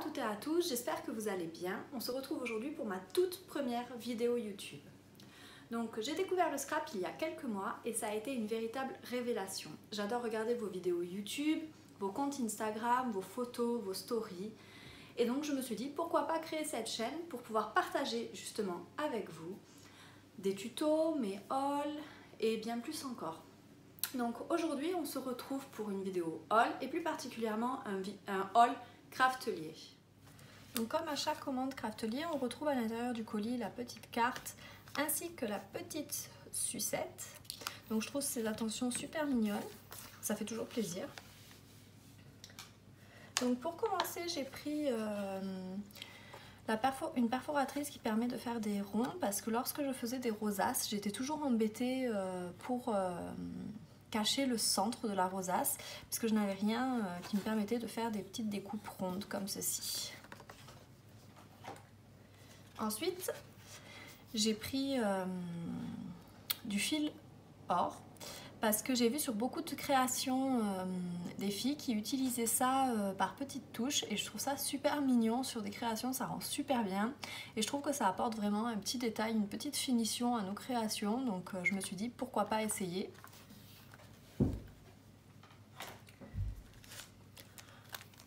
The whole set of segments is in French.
toutes et à tous, j'espère que vous allez bien. On se retrouve aujourd'hui pour ma toute première vidéo YouTube. Donc j'ai découvert le scrap il y a quelques mois et ça a été une véritable révélation. J'adore regarder vos vidéos YouTube, vos comptes Instagram, vos photos, vos stories. Et donc je me suis dit pourquoi pas créer cette chaîne pour pouvoir partager justement avec vous des tutos, mes hauls et bien plus encore. Donc aujourd'hui on se retrouve pour une vidéo haul et plus particulièrement un haul Craftelier. Donc comme à chaque commande Craftelier, on retrouve à l'intérieur du colis la petite carte ainsi que la petite sucette. Donc je trouve ces attentions super mignonnes, ça fait toujours plaisir. Donc pour commencer, j'ai pris une perforatrice qui permet de faire des ronds parce que lorsque je faisais des rosaces, j'étais toujours embêtée pour cacher le centre de la rosace parce que je n'avais rien qui me permettait de faire des petites découpes rondes comme ceci. Ensuite, j'ai pris du fil or parce que j'ai vu sur beaucoup de créations des filles qui utilisaient ça par petites touches et je trouve ça super mignon sur des créations, ça rend super bien et je trouve que ça apporte vraiment un petit détail, une petite finition à nos créations, donc je me suis dit pourquoi pas essayer.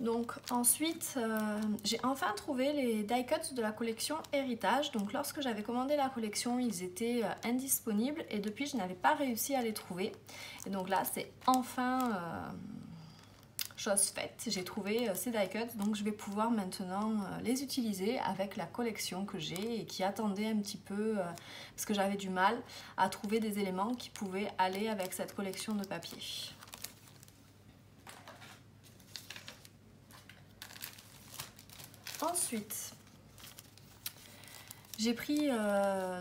Donc ensuite, j'ai enfin trouvé les die cuts de la collection Héritage. Donc lorsque j'avais commandé la collection, ils étaient indisponibles et depuis je n'avais pas réussi à les trouver. Et donc là, c'est enfin chose faite. J'ai trouvé ces die cuts, donc je vais pouvoir maintenant les utiliser avec la collection que j'ai et qui attendait un petit peu parce que j'avais du mal à trouver des éléments qui pouvaient aller avec cette collection de papier. Ensuite, j'ai pris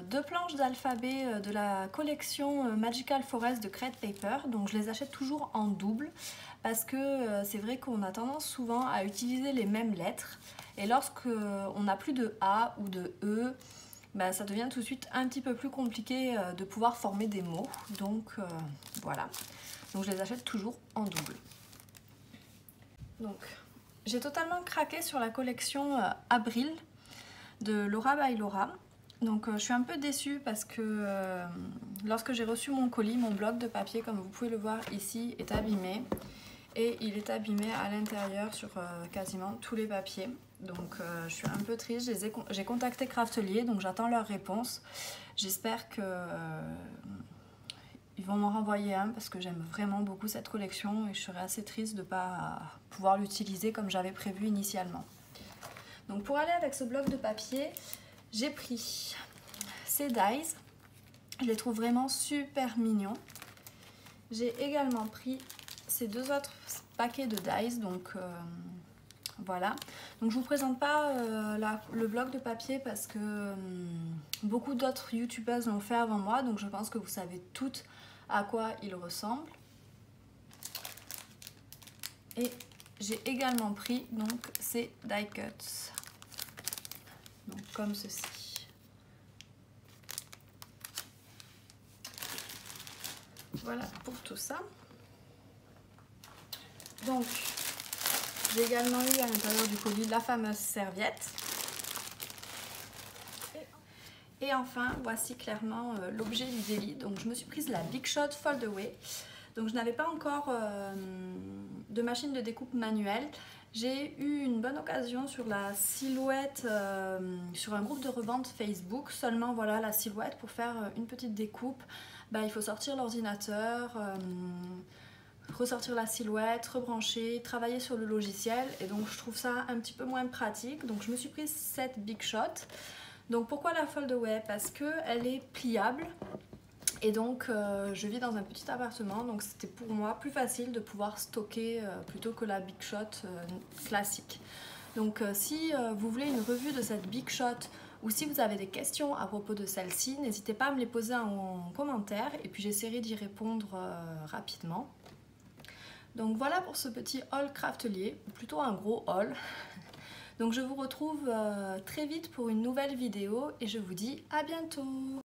deux planches d'alphabet de la collection Magical Forest de Crate Paper. Donc je les achète toujours en double parce que c'est vrai qu'on a tendance souvent à utiliser les mêmes lettres. Et lorsque on n'a plus de A ou de E, ben, ça devient tout de suite un petit peu plus compliqué de pouvoir former des mots. Donc voilà, donc je les achète toujours en double. Donc j'ai totalement craqué sur la collection Abril de Laura by Laura. Donc je suis un peu déçue parce que lorsque j'ai reçu mon colis, mon bloc de papier, comme vous pouvez le voir ici, est abîmé. Et il est abîmé à l'intérieur sur quasiment tous les papiers. Donc je suis un peu triste. J'ai contacté Craftelier, donc j'attends leur réponse. J'espère que ils vont m'en renvoyer un parce que j'aime vraiment beaucoup cette collection et je serais assez triste de ne pas pouvoir l'utiliser comme j'avais prévu initialement. Donc pour aller avec ce bloc de papier, j'ai pris ces dies. Je les trouve vraiment super mignons. J'ai également pris ces deux autres paquets de dies. Donc voilà. Donc je ne vous présente pas le bloc de papier parce que beaucoup d'autres youtubeuses l'ont fait avant moi. Donc je pense que vous savez toutes à quoi il ressemble. Et j'ai également pris donc ces die cuts, donc comme ceci. Voilà pour tout ça. Donc j'ai également eu à l'intérieur du colis la fameuse serviette. Et enfin, voici clairement l'objet du délit. Donc je me suis prise la Big Shot Fold Away. Donc je n'avais pas encore de machine de découpe manuelle. J'ai eu une bonne occasion sur la silhouette, sur un groupe de revente Facebook. Seulement voilà la silhouette pour faire une petite découpe. Il faut sortir l'ordinateur, ressortir la silhouette, rebrancher, travailler sur le logiciel. Et donc je trouve ça un petit peu moins pratique. Donc je me suis prise cette Big Shot. Donc pourquoi la Fold Away? Parce qu'elle est pliable et donc je vis dans un petit appartement, donc c'était pour moi plus facile de pouvoir stocker plutôt que la Big Shot classique. Donc si vous voulez une revue de cette Big Shot ou si vous avez des questions à propos de celle-ci, n'hésitez pas à me les poser en commentaire et puis j'essaierai d'y répondre rapidement. Donc voilà pour ce petit haul Craftelier, plutôt un gros haul. Donc je vous retrouve très vite pour une nouvelle vidéo et je vous dis à bientôt.